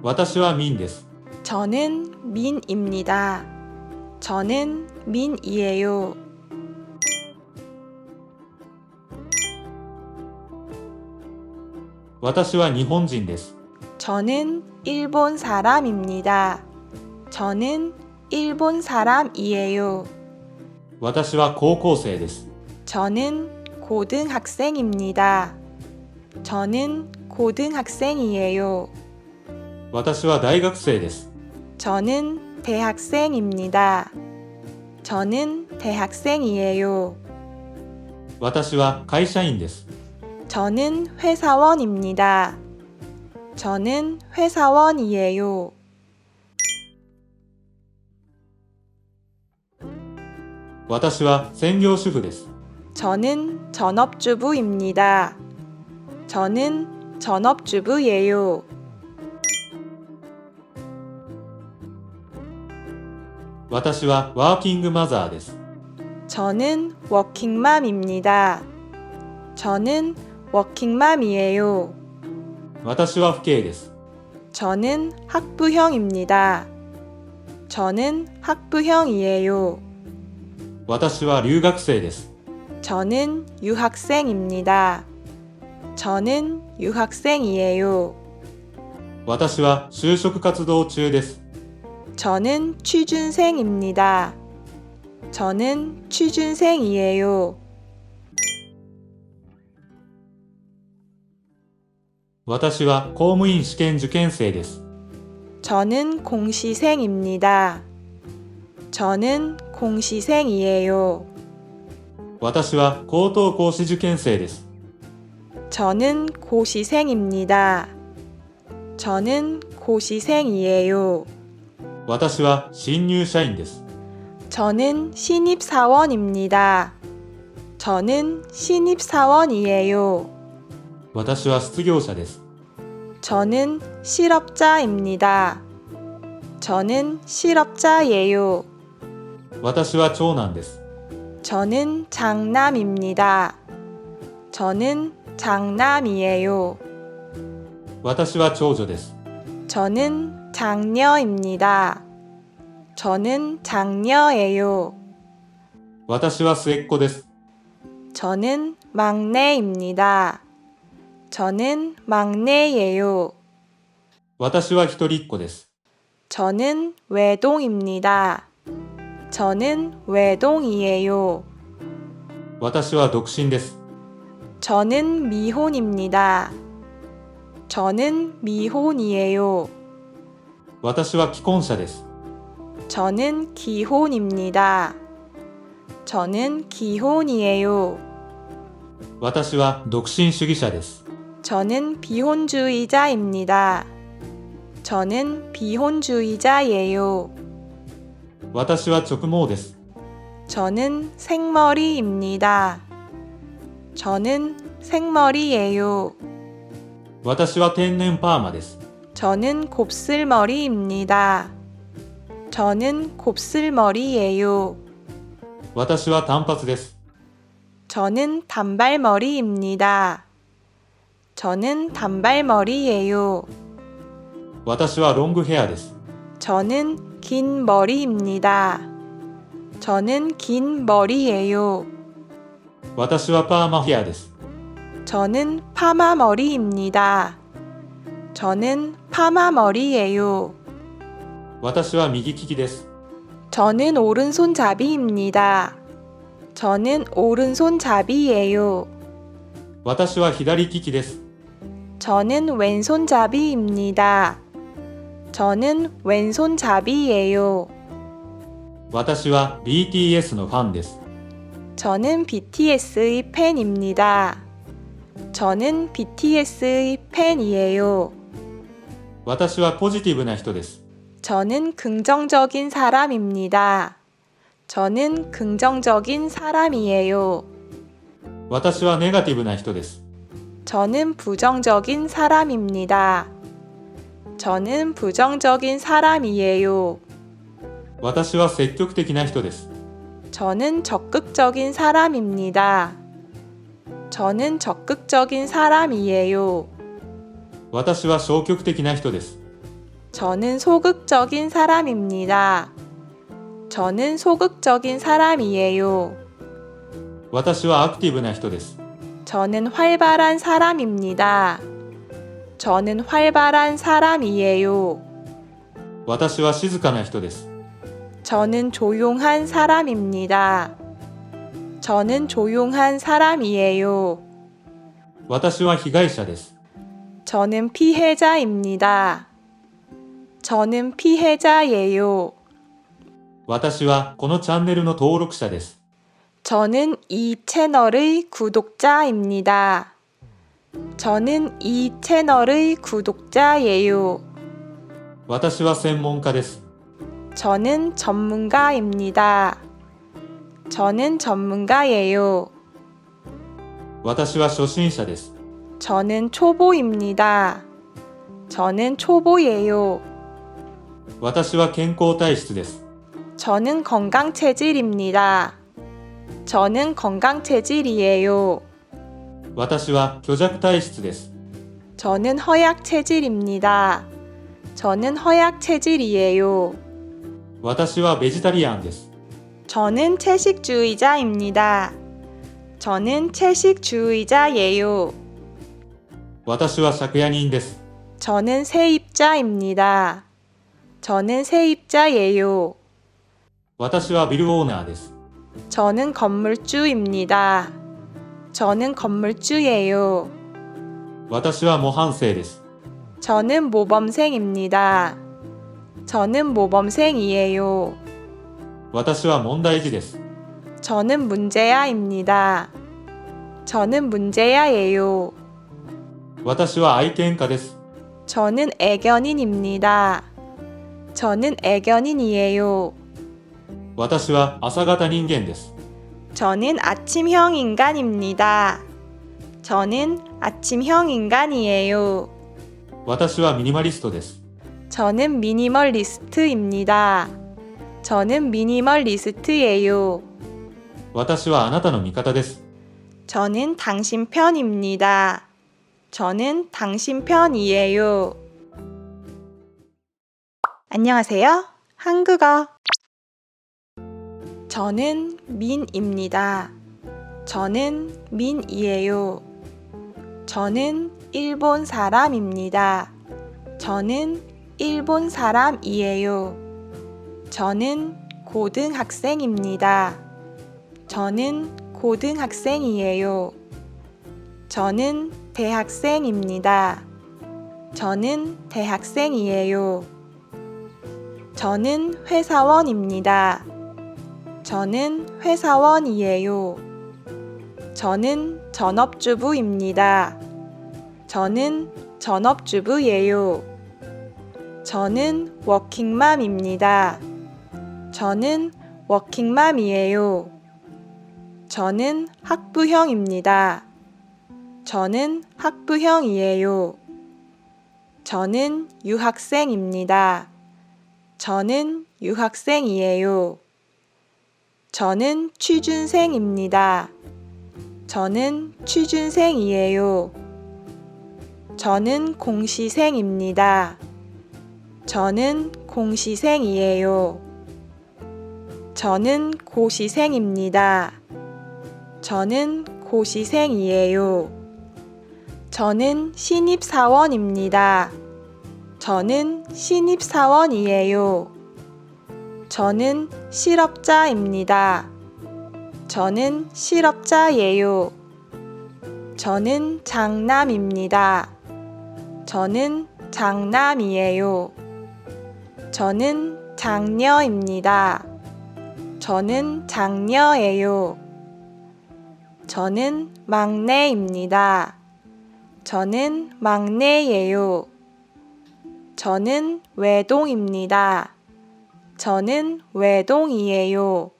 私は民です。 저는 민입니다. 저는 민이에요. 私は日本人です。 저는 일본 사람입니다. 저는 일본 사람이에요. 私は高校生です。 저는 고등학생입니다. 저는 고등학생이에요. 私は大学生です。 저는 대학생입니다. 저는 대학생이에요. 私は会社員です。 저는 회사원입니다. 저는 회사원이에요. 私は専業主婦です。 저는 전업주부입니다. 저는 전업주부예요. 私はワーキングマザーです。 저는 워킹맘입니다. 저는 워킹맘이에요. 私は父兄です。 저는 학부형입니다. 저는 학부형이에요. 私は留学生です。 저는 유학생입니다. 저는 유학생이에요. 私は就職活動中です。 저는 취준생입니다. 저는 취준생이에요. 私は公務員試験受験生です。 저는 공시생입니다. 저는 공시생이에요. 私は高等講師受験生です。 저는 고시생입니다. 저는 고시생이에요. 私は新入社員です。 저는 신입사원입니다. 저는 신입사원이에요. 私は失業者です。 저는 실업자입니다. 저는 실업자예요. 私は長男です。 저는 장남입니다. 저는 장남이에요. 私は長女です。 저는 장녀입니다. 저는 장녀예요. 私は末っ子です。 저는 막내입니다. 저는 막내예요. 私は一人っ子です。 저는 외동입니다. 저는 외동이에요. 私は独身です。 저는 미혼입니다. 저는 미혼이에요. 私は既婚者です。 저는 기혼입니다. 저는 기혼이에요. 私は独身主義者です。 저는 비혼주의자입니다. 저는 비혼주의자예요. 私は直毛です。 저는 생머리입니다. 저는 생머리예요. 私は天然パーマです。 저는 곱슬머리입니다. 저는 곱슬머리예요. 私は単発です。 저는 단발머리입니다. 저는 단발머리예요. 私はロングヘアです。 저는 긴 머리입니다. 저는 긴 머리예요. 私はパーマヘアです。 저는 파마머리입니다. 저는 파마머리예요. 私は右利きです。 저는 오른손잡이입니다. 저는 오른손잡이예요. 私は左利きです。 저는 왼손잡이입니다. 저는 왼손잡이예요. 私は BTS のファンです。 저는 BTS의 팬입니다. 저는 BTS의 팬이에요. 私はポジティブな人です。 저는 긍정적인 사람입니다. 저는 긍정적인 사람이에요. 私はネガティブな人です。 저는 부정적인 사람입니다. 저는 부정적인 사람이에요. 私は積極的な人です。 저는 적극적인 사람입니다. 저는 적극적인 사람이에요. 私は消極的な人です。 저는 소극적인 사람입니다. 저는 소극적인 사람이에요. 私はアクティブな人です。 저는 활발한 사람입니다. 저는 활발한 사람이에요. 私は静かな人です。 저는 조용한 사람입니다. 저는 조용한 사람이에요. 私は被害者です。 저는 피해자입니다. 저는 피해자예요. 私はこのチャンネルの登録者です。 저는 이 채널의 구독자입니다. 저는 이 채널의 구독자예요. 私は専門家です。 저는 전문가입니다. 저는 전문가예요. 私は初心者です。 저는 초보입니다. 저는 초보예요. 私は健康体質です。 저는 건강 체질입니다. 저는 건강 체질이에요. 私は虚弱体質です。 저는 허약 체질입니다. 저는 허약 체질이에요. 私はベジタリアンです。 저는 채식주의자입니다. 저는 채식주의자예요. 私は借家人です。 저는 세입자입니다. 저는 세입자예요. 私はビルオーナーです。 저는 건물주입니다. 저는 건물주예요. 私は模範生です。 저는 모범생입니다. 저는 모범생이에요. 私は問題児です。 저는 문제아입니다. 저는 문제아예요. 私は愛犬家です。 저는 애견인입니다. 저는 애견인이에요. 私は朝型人間です。 저는 아침형 인간입니다. 저는 아침형 인간이에요. 私はミニマリストです。 저는 미니멀리스트입니다. 저는 미니멀리스트예요. 私はあなたの味方です。 저는 당신 편입니다. 저는 당신 편이에요. 안녕하세요. 한국어. 저는 민입니다. 저는 민이에요. 저는 일본 사람입니다. 저는 일본 사람이에요. 저는 고등학생입니다. 저는 고등학생이에요. 저는 대학생입니다. 저는 대학생이에요. 저는 회사원입니다. 저는 회사원이에요. 저는 전업주부입니다. 저는 전업주부예요. 저는 워킹맘입니다. 저는 워킹맘이에요. 저는 학부형입니다. 저는 학부형이에요. 저는 유학생입니다. 저는 유학생이에요. 저는 취준생입니다. 저는 취준생이에요. 저는 공시생입니다. 저는 공시생이에요. 저는 고시생입니다. 저는 고시생이에요. 저는 신입사원입니다. 저는 신입사원이에요. 저는 실업자입니다. 저는 실업자예요. 저는 장남입니다. 저는 장남이에요. 저는 장녀입니다. 저는 장녀예요. 저는 막내입니다. 저는 막내예요. 저는 외동입니다. 저는 외동이에요.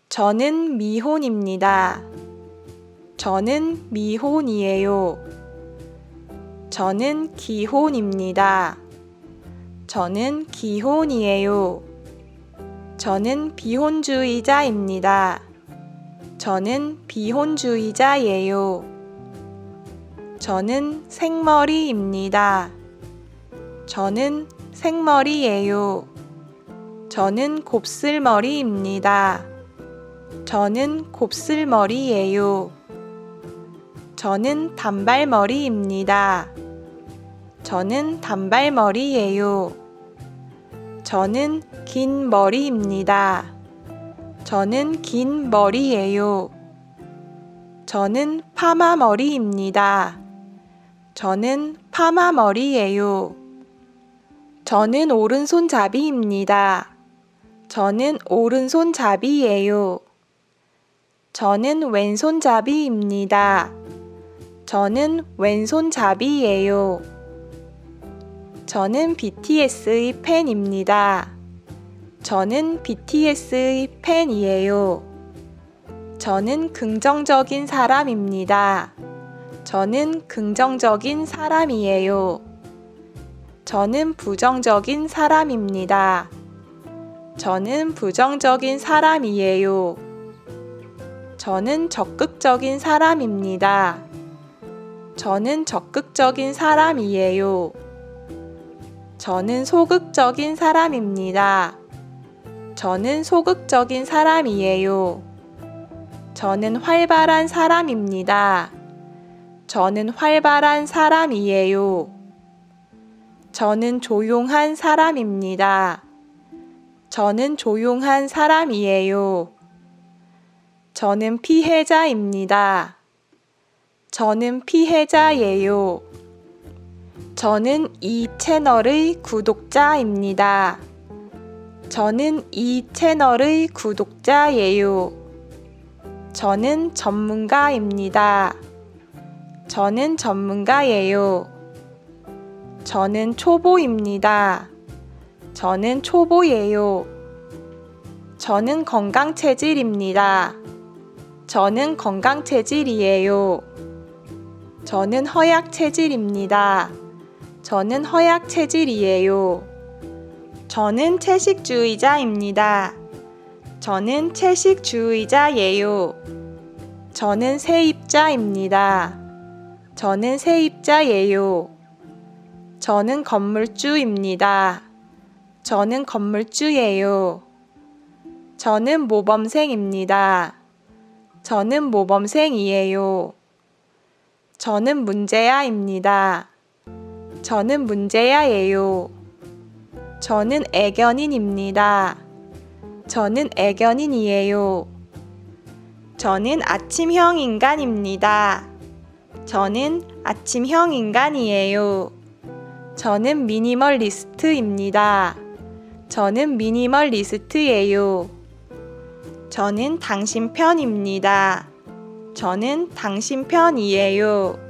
저는 미혼입니다. 저는 미혼이에요. 저는 기혼입니다. 저는 기혼이에요. 저는 비혼주의자입니다. 저는 비혼주의자예요. 저는 생머리입니다. 저는 생머리예요. 저는 곱슬머리입니다. 저는 곱슬머리예요. 저는 단발머리입니다. 저는 단발머리예요. 저는 긴 머리입니다. 저는 긴 머리예요. 저는 파마머리입니다. 저는 파마머리예요. 저는 오른손잡이입니다. 저는 오른손잡이예요. 저는 왼손잡이입니다. 저는 왼손잡이예요. 저는 BTS의 팬입니다. 저는 BTS의 팬이에요. 저는 긍정적인 사람입니다. 저는 긍정적인 사람이에요. 저는 부정적인 사람입니다. 저는 부정적인 사람이에요. 저는 적극적인 사람입니다. 저는 적극적인 사람이에요. 저는 소극적인 사람입니다. 저는 소극적인 사람이에요. 저는 활발한 사람입니다. 저는 활발한 사람이에요. 저는 조용한 사람입니다. 저는 조용한 사람이에요. 저는 피해자입니다. 저는 피해자예요. 저는 이 채널의 구독자입니다. 저는 이 채널의 구독자예요. 저는 전문가입니다. 저는 전문가예요. 저는 초보입니다. 저는 초보예요. 저는 건강체질입니다. 저는 건강체질이에요. 저는 허약체질입니다. 저는 허약체질이에요. 저는 채식주의자입니다. 저는 채식주의자예요. 저는 세입자입니다. 저는 세입자예요. 저는 건물주입니다. 저는 건물주예요. 저는 모범생입니다. 저는 모범생이에요. 저는 문제아입니다. 저는 문제아예요. 저는 애견인입니다. 저는 애견인이에요. 저는 아침형 인간입니다. 저는 아침형 인간이에요. 저는 미니멀리스트입니다. 저는 미니멀리스트예요. 저는 당신 편입니다. 저는 당신 편이에요.